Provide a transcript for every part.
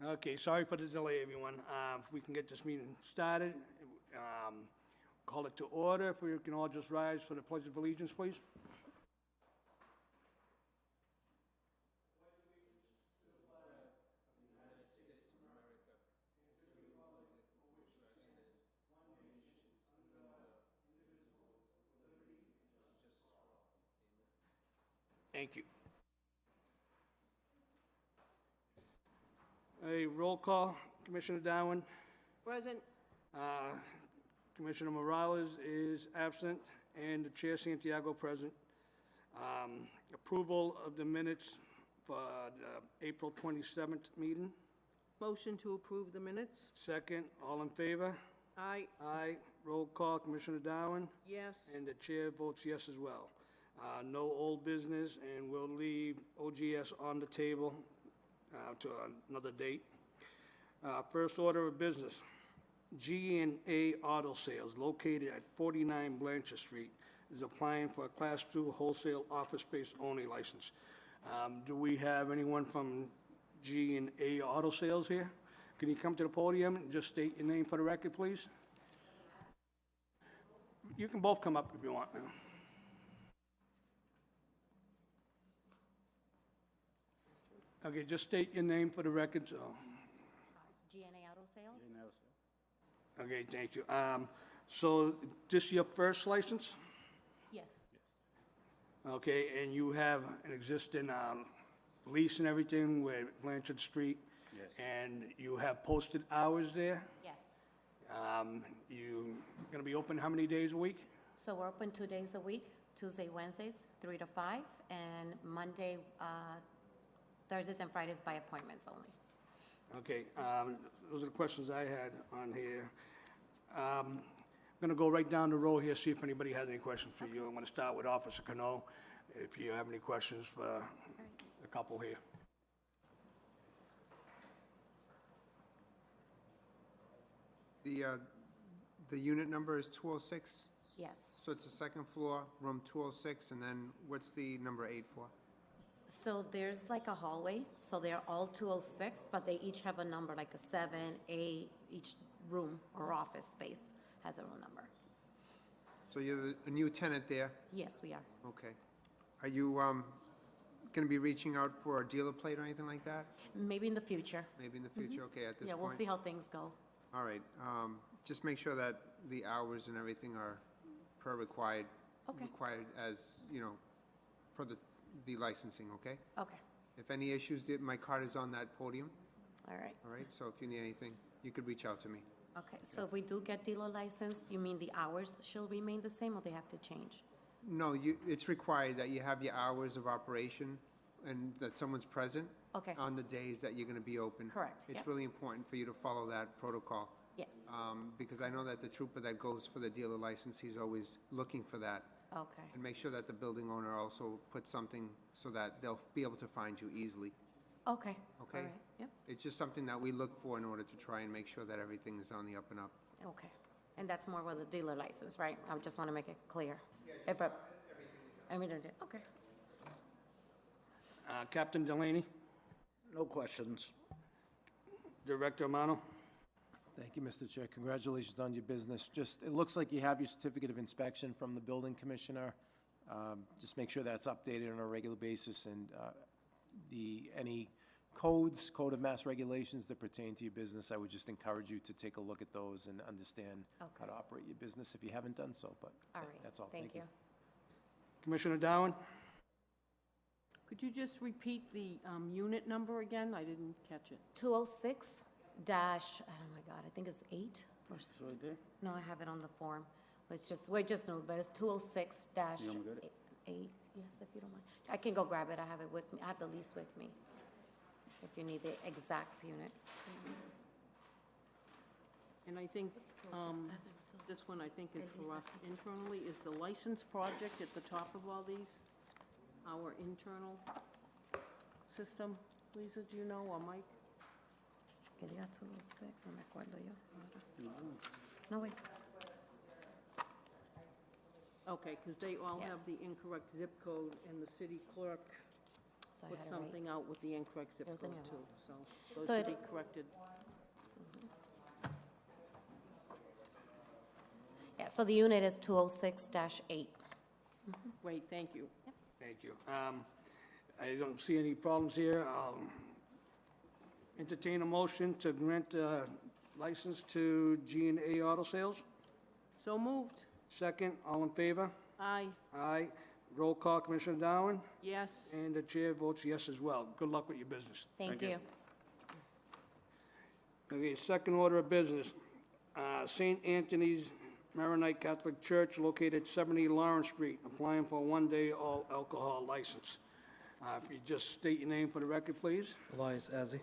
Okay, sorry for the delay, everyone. If we can get this meeting started, call it to order. If we can all just rise for the Pledge of Allegiance, please. Thank you. A roll call, Commissioner Darwin. Present. Commissioner Morales is absent, and the Chair Santiago present. Approval of the minutes for the April 27th meeting. Motion to approve the minutes? Second, all in favor? Aye. Aye. Roll call, Commissioner Darwin, Yes. and the Chair votes yes as well. No old business, and we'll leave OGS on the table to another date. First order of business, G&A Auto Sales, located at 49 Blanchard Street, is applying for a Class II wholesale office space only license. Do we have anyone from G&A Auto Sales here? Can you come to the podium and just state your name for the record, please? You can both come up if you want. Okay, just state your name for the record, so. GNA Auto Sales? Okay, thank you. So this your first license? Yes, Okay, and you have an existing lease and everything with Blanchard Street? Yes. And you have posted hours there? yes. You gonna be open how many days a week? So we're open 2 days a week, Tuesday, Wednesdays, 3 to 5, and Monday, Thursdays and Fridays by appointments only. Okay, those are the questions I had on here. I'm gonna go right down the row here, see if anybody has any questions for you. I'm gonna start with Officer Cano, if you have any questions for the couple here. The unit number is 206, Yes. so it's the second floor, room 206, and then what's the number 8 for? So there's like a hallway, so they're all 206, but they each have a number, like a 7, 8, each room or office space has a room number. So you're a new tenant there? Yes, we are. Okay. Are you going to be reaching out for a dealer plate or anything like that? Maybe in the future. Maybe in the future, okay, at this Yeah, point? we'll see how things go. All right, just make sure that the hours and everything are per required. Okay. Required as, you know, per the licensing, okay? Okay, If any issues, my card is on that podium, all right. all right? So if you need anything, you could reach out to me. Okay, so if we do get dealer license, you mean the hours shall remain the same or they have to change? No, it's required that you have your hours of operation and that someone's present Okay, on the days that you're gonna be open. correct, It's yeah. really important for you to follow that protocol, Yes, because I know that the trooper that goes for the dealer license, he's always looking for that. okay, And make sure that the building owner also puts something so that they'll be able to find you easily. okay. Okay. All right, yep, It's just something that we look for in order to try and make sure that everything is on the up and up. okay. And that's more with a dealer license, right? I just want to make it clear. If I, everything, okay. Captain Delaney, No questions. Director Amano? Thank you, Mr. Chair. Congratulations on your business. Just, it looks like you have your certificate of inspection from the building commissioner. Just make sure that's updated on a regular basis, and any codes, code of mass regulations that pertain to your business, I would just encourage you to take a look at those and understand how Okay. to operate your business if you haven't done so, but All right. that's all. Thank you. Commissioner Darwin? Could you just repeat the unit number again? I didn't catch it. 206 dash, oh my God, I think it's 8 or It's right there. no, I have it on the form. It's just, we're just, no, but it's 206 dash You want me to get it? 8. Yes, if you don't mind. I can go grab it. I have it with me. I have the lease with me. If you need the exact unit. And I think this one, I think, is for us internally. Is the license project at the top of all these? Our internal system? Lisa, do you know, or Mike? Que diga 206, no me acuerdo yo. ahora. No, wait. Okay, because they all Yeah. have the incorrect zip code, and the city clerk So I put had it right. something out with the incorrect zip Everything code I too, wrote. so those So should be it- corrected. Yeah, so the unit is 206-8. Great, thank you. Thank you. I don't see any problems here. I'll entertain a motion to grant license to G and A Auto Sales. So moved. Second, all in favor? Aye, Aye. Roll call, Commissioner Darwin, yes, and the chair votes yes as well. Good luck with your business. Thank you. Okay, second order of business. St. Anthony's Maronite Catholic Church located 70 Lawrence Street, applying for a one-day all alcohol license. If you just state your name for the record, please. Elias Azzi.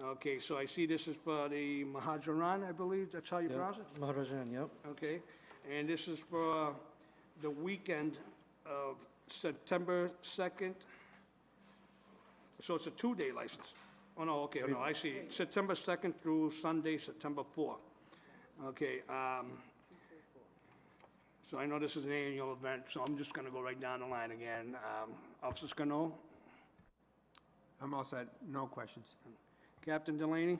Okay, so I see this is for the Mahajaran, I believe, that's how you pronounce it? Maharajan, yep. Okay, and this is for the weekend of September 2nd. So it's a two-day license? Oh, no, okay, no, I see. September 2nd through Sunday, September 4th. Okay, so I know this is an annual event, so I'm just gonna go right down the line again. Officer Scannell, I'm all set, no questions. Captain Delaney,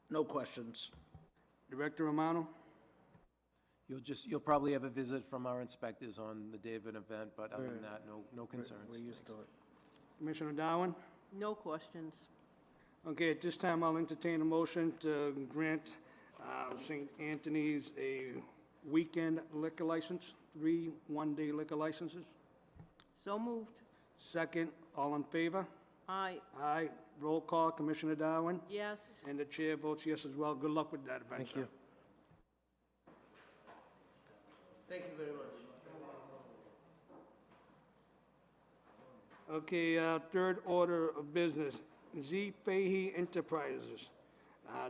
No questions. Director Romano, You'll probably have a visit from our inspectors on the day of an event, but other than Right. that, no concerns. We're used to it. Commissioner Darwin. no questions. Okay, at this time, I'll entertain a motion to grant St. Anthony's a weekend liquor license, 3 one-day liquor licenses. So moved. Second, all in favor? Aye, Aye. Roll call, Commissioner Darwin, yes, and the chair votes yes as well. Good luck with that event, Thank sir. you. Thank you very much. Okay, third order of business, Z Fahey Enterprises,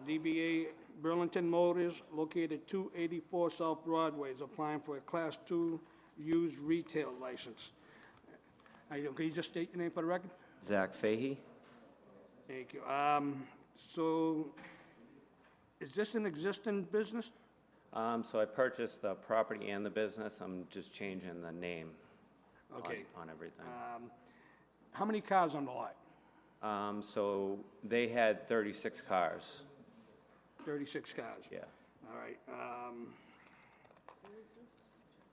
DBA Burlington Motors, located 284 South Broadway, is applying for a Class II used retail license. Can you just state your name for the record? Zach Fahey. Thank you. So, is this an existing business? So I purchased the property and the business. I'm just changing the name on- Okay. on everything. How many cars on the lot? So they had 36 cars. 36 cars. Yeah. All right.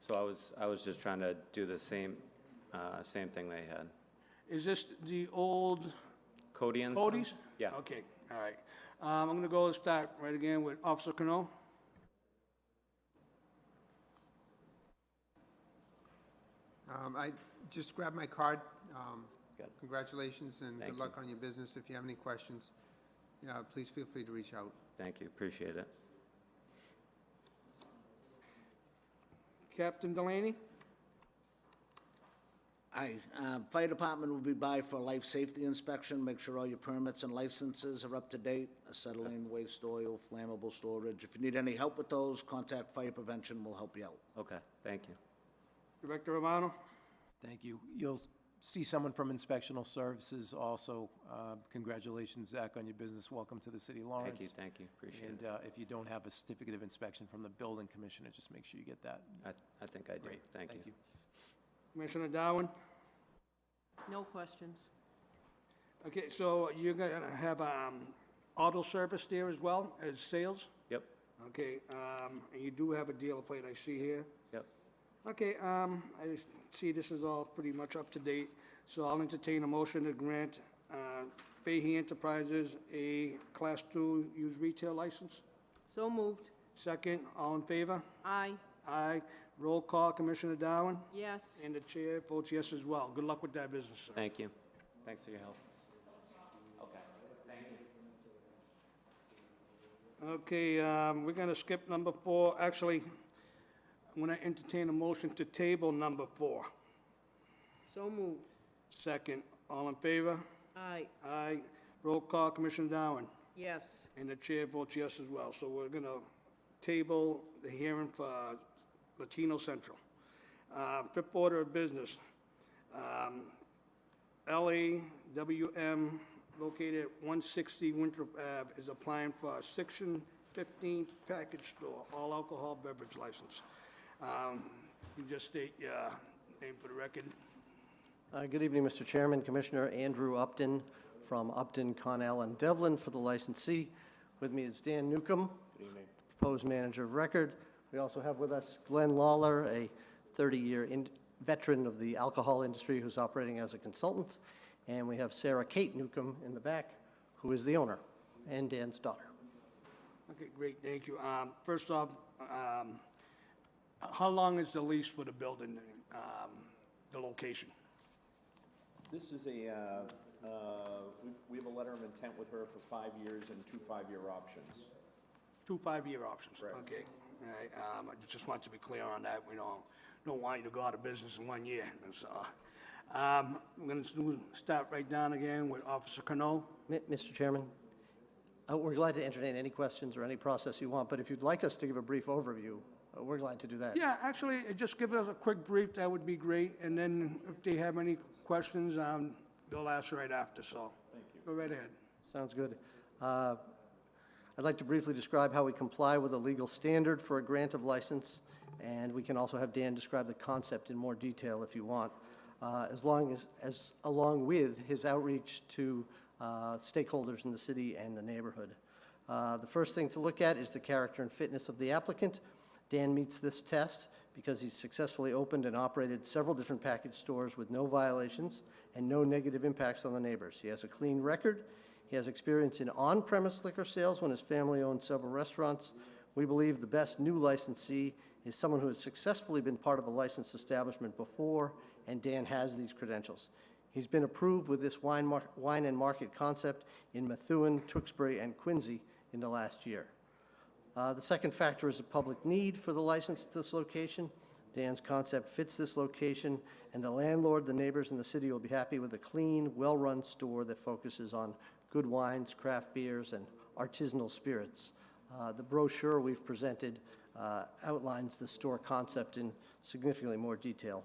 So I was just trying to do the same thing they had. Is this the old Cody and Cody's? Sons? Yeah. Okay, all right. I'm going to go and start right again with Officer Cano. I just grabbed my card. Good. Congratulations and Thank good luck on your business. If you have any questions, please feel free to reach out. Thank you. Appreciate it. Captain Delaney? Aye, fire department will be by for a life safety inspection, make sure all your permits and licenses are up to date, acetylene, waste oil, flammable storage. If you need any help with those, contact fire prevention, we'll help you out. Okay. Thank you. Director Romano? Thank you. You'll see someone from Inspectional Services also. Congratulations, Zach, on your business. Welcome to the city of Lawrence. Thank you. Thank you. Appreciate And it. if you don't have a certificate of inspection from the building commissioner, just make sure you get that. I think I do. Great. Thank you. Commissioner Darwin? no questions. Okay, so you're going to have auto service there as well as sales? Yep. Okay, and you do have a dealer plate I see here? Yep. Okay, I see this is all pretty much up to date, so I'll entertain a motion to grant Fahey Enterprises a Class II used retail license. So moved. Second, all in favor? Aye, Aye. Roll call, Commissioner Darwin, yes, and the chair votes yes as well. Good luck with that business, sir. Thank you. Thanks for your help. Okay. Thank you. Okay, we're gonna skip number 4. Actually, I'm gonna entertain a motion to table number 4. so moved. Second, all in favor? Aye, Aye. Roll call, Commissioner Darwin, yes, and the chair votes yes as well. So we're gonna table the hearing for Latino Central. Fifth order of business. LAWM, located at 160 Winthrop Ave, is applying for a Section 15 package store, all alcohol beverage license. You just state your name for the record. Good evening, Mr. Chairman. Commissioner Andrew Upton from Upton, Connell, and Devlin for the licensee. With me is Dan Newcomb, proposed manager of record. We also have with us Glenn Lawler, a 30-year veteran of the alcohol industry who's operating as a consultant. And we have Sarah Kate Newcomb in the back, who is the owner, and Dan's daughter. Okay, great, thank you. First off, how long is the lease for the building, the location? This is we have a letter of intent with her for 5 years and 2 5-year options. 2 5-year options? Right. Okay, all right, I just want to be clear on that, we don't want you to go out of business in 1 year, so. I'm gonna start right down again with Officer Cano. Mr. Chairman, we're glad to entertain any questions or any process you want, but if you'd like us to give a brief overview, we're glad to do that. Yeah, actually, just give us a quick brief, that would be great, and then if they have any questions, they'll ask right after, so. Thank you. Go right ahead. Sounds good. I'd like to briefly describe how we comply with a legal standard for a grant of license, and we can also have Dan describe the concept in more detail if you want, along with his outreach to stakeholders in the city and the neighborhood. The first thing to look at is the character and fitness of the applicant. Dan meets this test because he's successfully opened and operated several different package stores with no violations and no negative impacts on the neighbors. He has a clean record. He has experience in on-premise liquor sales when his family owned several restaurants. We believe the best new licensee is someone who has successfully been part of a licensed establishment before, and Dan has these credentials. He's been approved with this wine and market concept in Methuen, Tewksbury, and Quincy in the last year. The second factor is a public need for the license at this location. Dan's concept fits this location, and the landlord, the neighbors, and the city will be happy with a clean, well-run store that focuses on good wines, craft beers, and artisanal spirits. The brochure we've presented outlines the store concept in significantly more detail.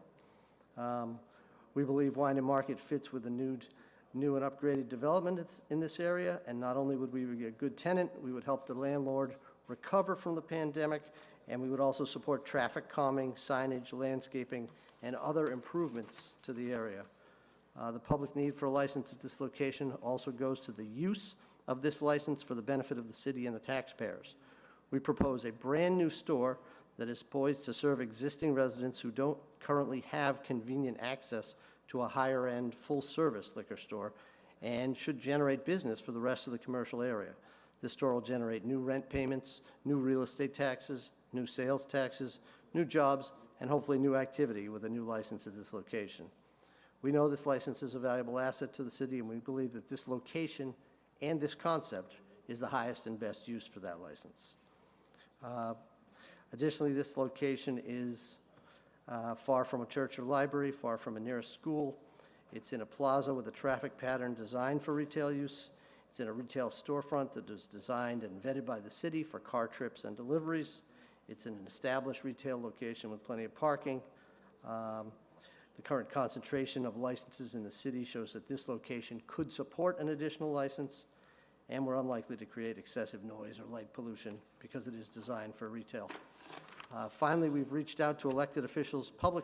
We believe Wine and Market fits with the new and upgraded development in this area, and not only would we be a good tenant, we would help the landlord recover from the pandemic, and we would also support traffic calming, signage, landscaping, and other improvements to the area. The public need for a license at this location also goes to the use of this license for the benefit of the city and the taxpayers. We propose a brand-new store that is poised to serve existing residents who don't currently have convenient access to a higher-end, full-service liquor store and should generate business for the rest of the commercial area. This store will generate new rent payments, new real estate taxes, new sales taxes, new jobs, and hopefully new activity with a new license at this location. We know this license is a valuable asset to the city, and we believe that this location and this concept is the highest and best use for that license. Additionally, this location is far from a church or library, far from a nearest school. It's in a plaza with a traffic pattern designed for retail use. It's in a retail storefront that is designed and vetted by the city for car trips and deliveries. It's in an established retail location with plenty of parking. The current concentration of licenses in the city shows that this location could support an additional license, and we're unlikely to create excessive noise or light pollution because it is designed for retail. Finally, we've reached out to elected officials, public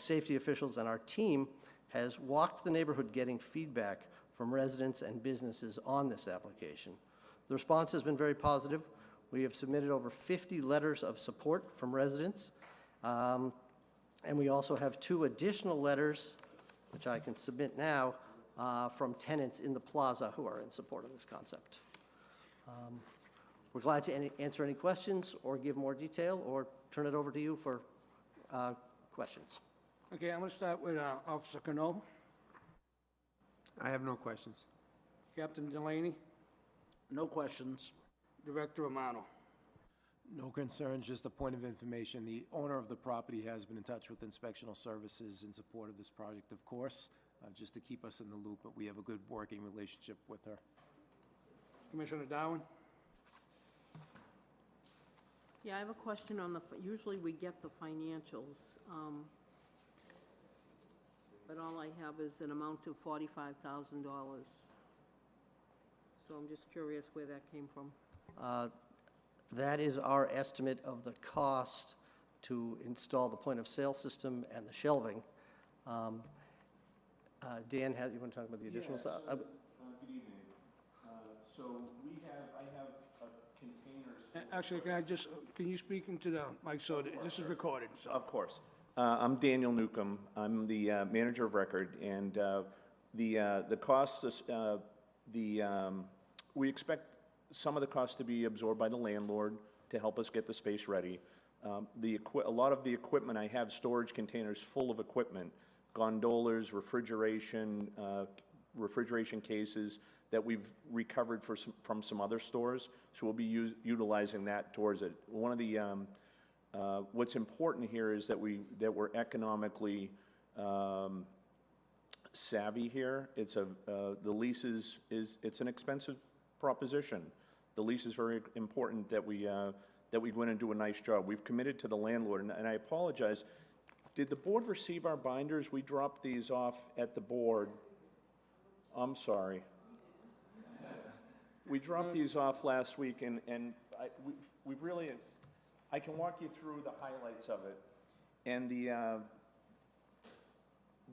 safety officials, and our team has walked the neighborhood getting feedback from residents and businesses on this application. The response has been very positive. We have submitted over 50 letters of support from residents, and we also have 2 additional letters, which I can submit now, from tenants in the plaza who are in support of this concept. We're glad to answer any questions or give more detail or turn it over to you for questions. Okay, I'm gonna start with Officer Cano. I have no questions. Captain Delaney, No questions. Director Romano. No concerns, just a point of information. The owner of the property has been in touch with Inspectional Services in support of this project, of course, just to keep us in the loop, but we have a good working relationship with her. Commissioner Darwin? Yeah, I have a question on usually we get the financials, but all I have is an amount of $45,000. So I'm just curious where that came from. That is our estimate of the cost to install the point-of-sale system and the shelving. Dan, you want to talk about the additional stuff? Good evening. So I have containers. Actually, can you speak into the mic so that this is recorded, so. Of course. I'm Daniel Newcomb. I'm the manager of record, and the costs, we expect some of the costs to be absorbed by the landlord to help us get the space ready. A lot of the equipment, I have storage containers full of equipment, gondolas, refrigeration cases that we've recovered from some other stores, so we'll be utilizing that towards it. One of the, what's important here is that we're economically savvy here. It's the lease it's an expensive proposition. The lease is very important that we go in and do a nice job. We've committed to the landlord, and I apologize. Did the board receive our binders? We dropped these off at the board. I'm sorry. We dropped these off last week, and we've really, I can walk you through the highlights of it. And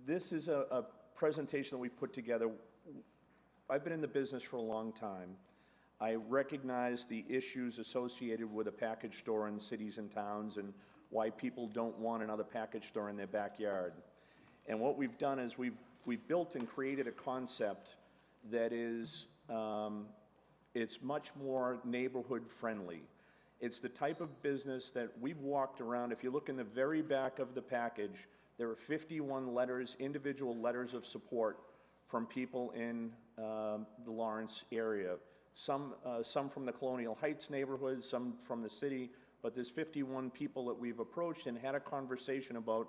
this is a presentation that we've put together. I've been in the business for a long time. I recognize the issues associated with a package store in cities and towns and why people don't want another package store in their backyard. And what we've done is we've built and created a concept that is, it's much more neighborhood friendly. It's the type of business that we've walked around. If you look in the very back of the package, there are 51 letters, individual letters of support from people in the Lawrence area. Some from the Colonial Heights neighborhood, some from the city, but there's 51 people that we've approached and had a conversation about,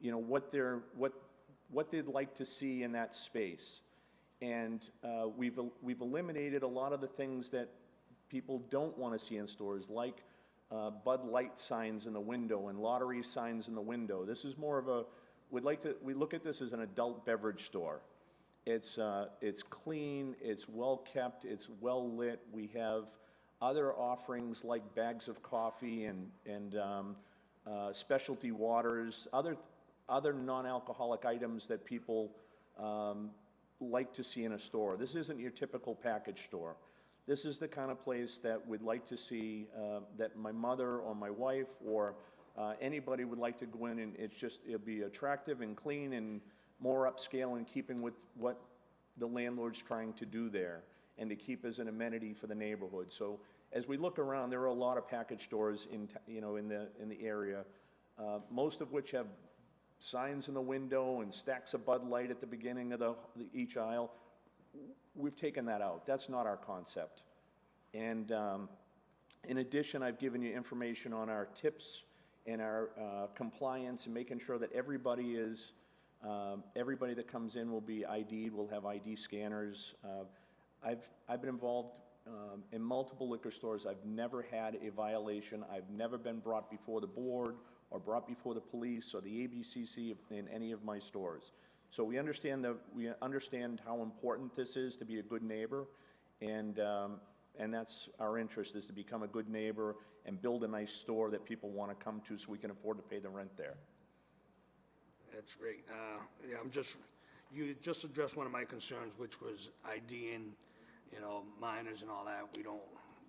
what they'd like to see in that space. And we've eliminated a lot of the things that people don't want to see in stores, like Bud Light signs in the window and lottery signs in the window. This is more of we look at this as an adult beverage store. It's clean, it's well kept, it's well lit. We have other offerings like bags of coffee and specialty waters, other non-alcoholic items that people like to see in a store. This isn't your typical package store. This is the kind of place that we'd like to see, that my mother or my wife or anybody would like to go in, and it'll be attractive and clean and more upscale in keeping with what the landlord's trying to do there and to keep as an amenity for the neighborhood. So as we look around, there are a lot of package stores in the area, most of which have signs in the window and stacks of Bud Light at the beginning of each aisle. We've taken that out. That's not our concept. And in addition, I've given you information on our tips and our compliance and making sure that everybody that comes in will be ID'd, will have ID scanners. I've been involved in multiple liquor stores. I've never had a violation. I've never been brought before the board or brought before the police or the ABCC in any of my stores. So we understand how important this is to be a good neighbor, and that's our interest, is to become a good neighbor and build a nice store that people want to come to so we can afford to pay the rent there. That's great. Yeah, you just addressed one of my concerns, which was IDing, minors and all that.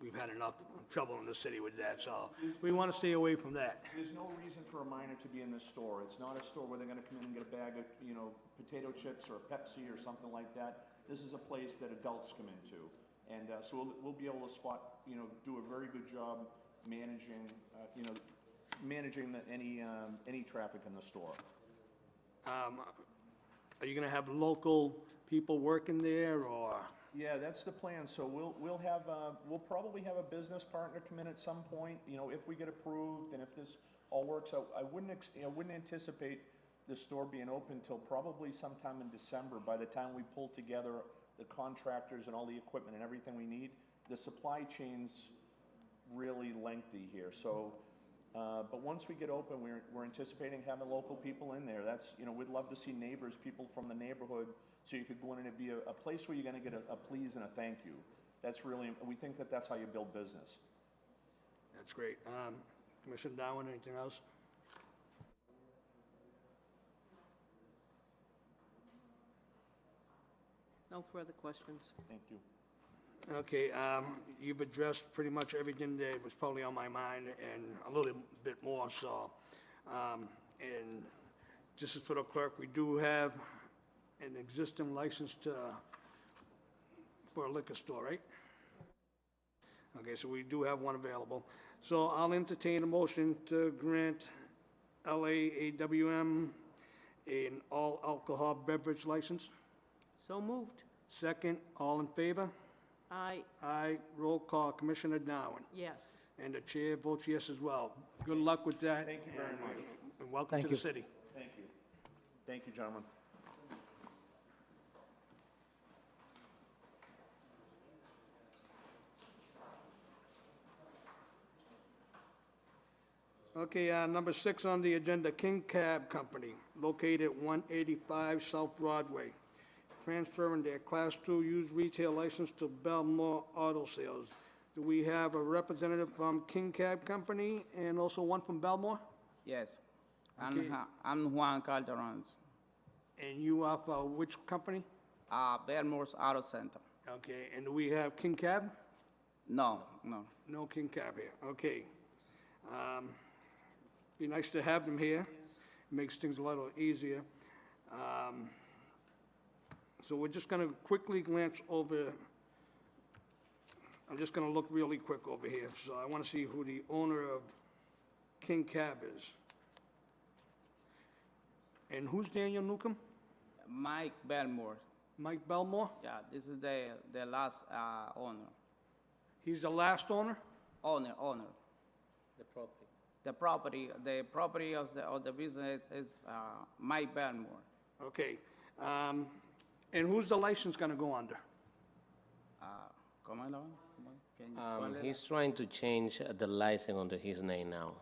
We've had enough trouble in the city with that, so we want to stay away from that. There's no reason for a minor to be in this store. It's not a store where they're going to come in and get a bag of, potato chips or a Pepsi or something like that. This is a place that adults come into. And so we'll be able to spot, do a very good job managing, any traffic in the store. Are you going to have local people working there, or? Yeah, that's the plan. So we'll probably have a business partner come in at some point, if we get approved and if this all works out. I wouldn't anticipate the store being open till probably sometime in December. By the time we pull together the contractors and all the equipment and everything we need, the supply chain's really lengthy here. So, but once we get open, we're anticipating having local people in there. That's, we'd love to see neighbors, people from the neighborhood, so you could go in and it'd be a place where you're going to get a please and a thank you. That's really, we think that that's how you build business. That's great. Commissioner Darwin, anything else? No further questions. Thank you. Okay, you've addressed pretty much everything that was probably on my mind and a little bit more, so. And just as for the clerk, we do have an existing license for a liquor store, right? Okay, so we do have one available. So I'll entertain a motion to grant LAAWM an all alcohol beverage license. So moved. Second, all in favor? Aye, Aye, roll call, Commissioner Darwin. yes. And the chair votes yes as well. Good luck with that. Thank you very and- much. And welcome Thank to you. the city. Thank you. Thank you, gentlemen. Okay, number 6 on the agenda, King Cab Company, located at 185 South Broadway, transferring their Class II used retail license to Belmore Auto Sales. Do we have a representative from King Cab Company and also one from Belmore? Yes. Okay. I'm Juan Calderon. And you are for which company? Belmore's Auto Center. Okay, and do we have King Cab? No. No King Cab here, okay. Be nice to have them here, makes things a little easier. So we're just gonna quickly glance over, I'm just gonna look really quick over here, so I wanna see who the owner of King Cab is. And who's Daniel Newcomb? Mike Belmore. Mike Belmore? Yeah, this is the last owner. He's the last owner? Owner. The property. The property of the business is Mike Belmore. Okay. And who's the license gonna go under? Come on. Can you call it? He's trying to change the license under his name now.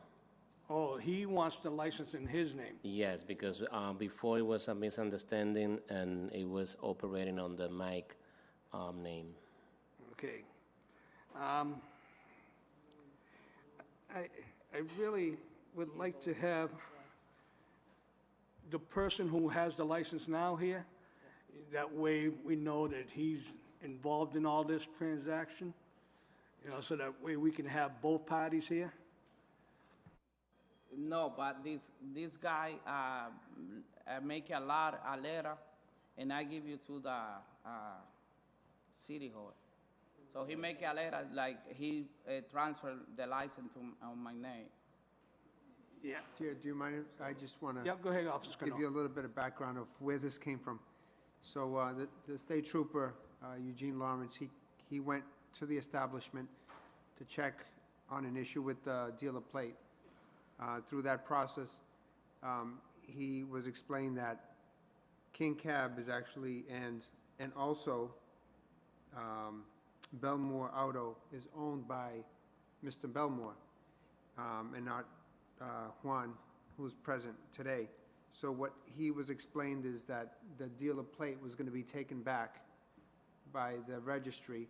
Oh, he wants the license in his name. Yes, because before it was a misunderstanding and it was operating on the Mike name. Okay. I really would like to have the person who has the license now here. That way we know that he's involved in all this transaction. You know, so that way we can have both parties here. No, but this guy make a letter, and I give you to the city hall. So he make a letter like he transferred the license on my name. Yeah. Do you mind if I just want to? Yeah, go ahead, Officer Give you a Cano. little bit of background of where this came from. So the state trooper, Eugene Lawrence, he went to the establishment to check on an issue with the dealer plate. Through that process, he was explained that King Cab is actually, and also Belmore Auto is owned by Mr. Belmore, and not Juan, who's present today. So what he was explained is that the dealer plate was going to be taken back by the registry,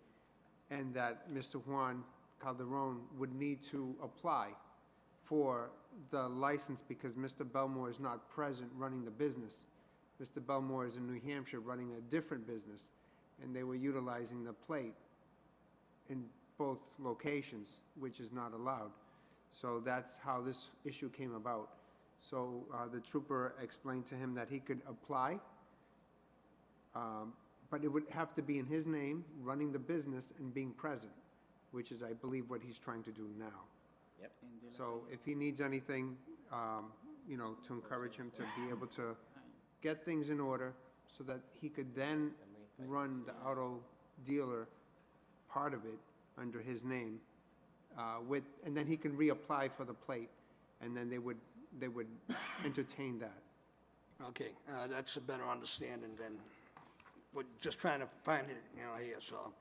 and that Mr. Juan Calderon would need to apply for the license because Mr. Belmore is not present running the business. Mr. Belmore is in New Hampshire running a different business, and they were utilizing the plate in both locations, which is not allowed. So that's how this issue came about. So the trooper explained to him that he could apply, but it would have to be in his name, running the business and being present, which is, I believe, what he's trying to do now. Yep. So if he needs anything, you know, to encourage him to be able to get things in order so that he could then run the auto dealer part of it under his name, and then he can reapply for the plate, and then they would entertain that. Okay, that's a better understanding than, we're just trying to find it, you know, here, so.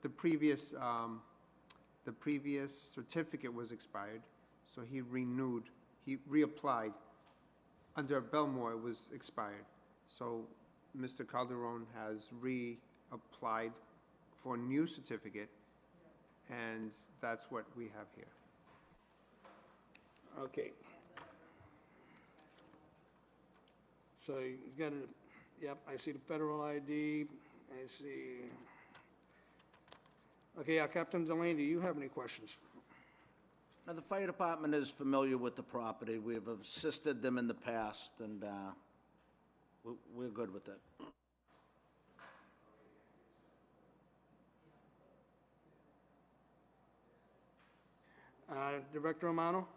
The previous certificate was expired, so he reapplied. Under Belmore, it was expired. So Mr. Calderon has reapplied for a new certificate, and that's what we have here. Okay. So you got it, yep, I see the federal ID, I see. Okay, Captain Delaney, do you have any questions? Now, the fire department is familiar with the property. We've assisted them in the past, and we're good with it. Director Romano?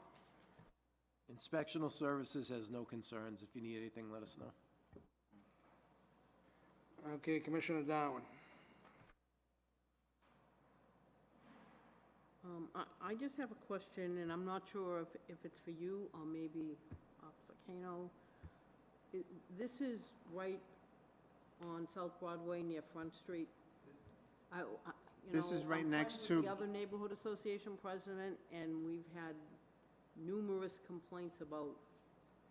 Inspectional Services has no concerns. If you need anything, let us know. Okay, Commissioner Darwin. I just have a question, and I'm not sure if it's for you or maybe Officer Kano. This is right on South Broadway near Front Street. This is right I'm next friends with to- the other neighborhood association president, and we've had numerous complaints about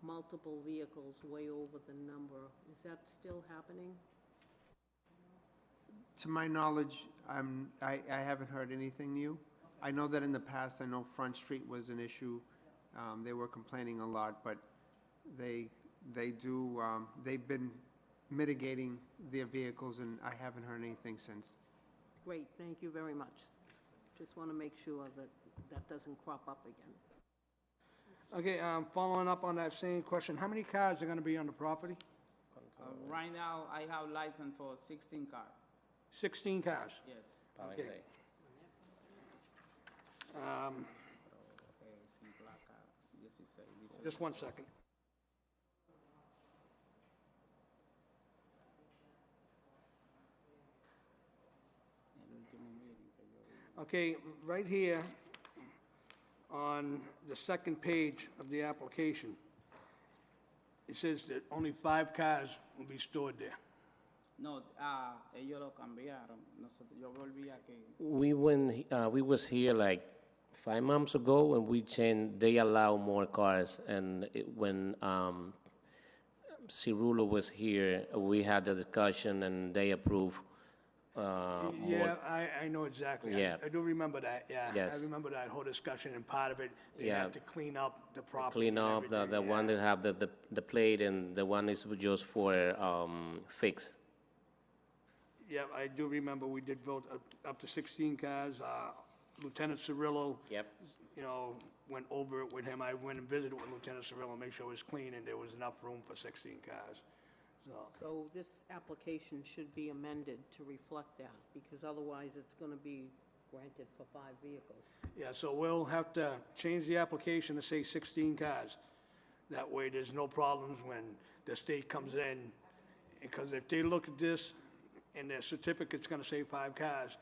multiple vehicles way over the number. Is that still happening? To my knowledge, I haven't heard anything new. I know that in the past, I know Front Street was an issue. They were complaining a lot, but they've been mitigating their vehicles, and I haven't heard anything since. Great, thank you very much. Just want to make sure that that doesn't crop up again. Okay, following up on that same question, how many cars are gonna be on the property? Right now, I have license for 16 cars, 16 cars. yes. Okay. Sin placa, 16, dice. Just one second. El último meeting que yo vi. Okay, right here, on the second page of the application, it says that only 5 cars will be stored there. No, ellos lo cambiaron. Nosotros, yo volví a que We was here like 5 months ago, and we changed, they allow more cars, and when Cirulo was here, we had the discussion, and they approved more. Yeah, I know exactly. Yeah. I do remember that, yeah. Yes. I remember that whole discussion, and part of it, they Yeah. had to clean up the property. Clean and up the everything, one yeah. that have the plate, and the one is just for fix. Yeah, I do remember we did vote up to 16 cars. Lieutenant Cirillo, Yep. you know, went over it with him. I went and visited with Lieutenant Cirillo, make sure it was clean, and there was enough room for 16 cars. So, So this application should be amended to reflect that, because otherwise it's going to be granted for 5 vehicles. yeah, so we'll have to change the application to say 16 cars. That way, there's no problems when the state comes in, because if they look at this and their certificate's gonna say 5 cars,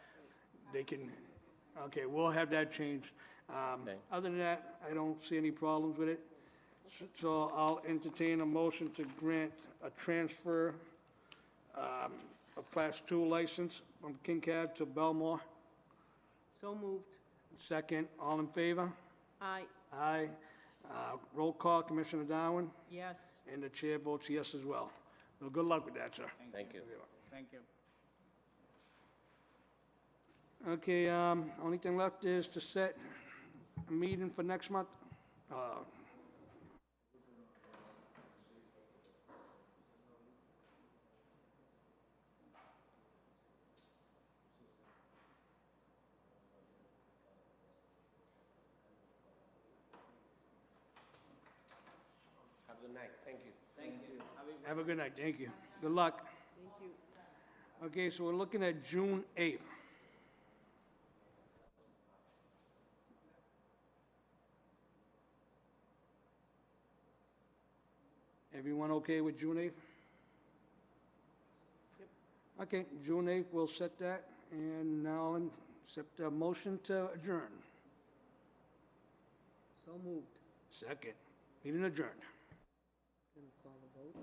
they can, okay, we'll have that changed. Okay. Other than that, I don't see any problems with it. So I'll entertain a motion to grant a transfer of Class 2 license from King Cab to Belmore. So moved. Second, all in favor? Aye, Aye. Roll call, Commissioner Darwin, yes. and the chair votes yes as well. Well, good luck with that, sir. Thank you. Thank you. Okay, only thing left is to set a meeting for next month. Have a good night. Thank you. Have a good night, thank you. Good luck. Thank you. Okay, so we're looking at June 8th. Everyone okay with June 8th? Okay, June 8th, we'll set that, and now I'll accept a motion to adjourn. So moved. Second, meeting adjourned. Going to call the vote.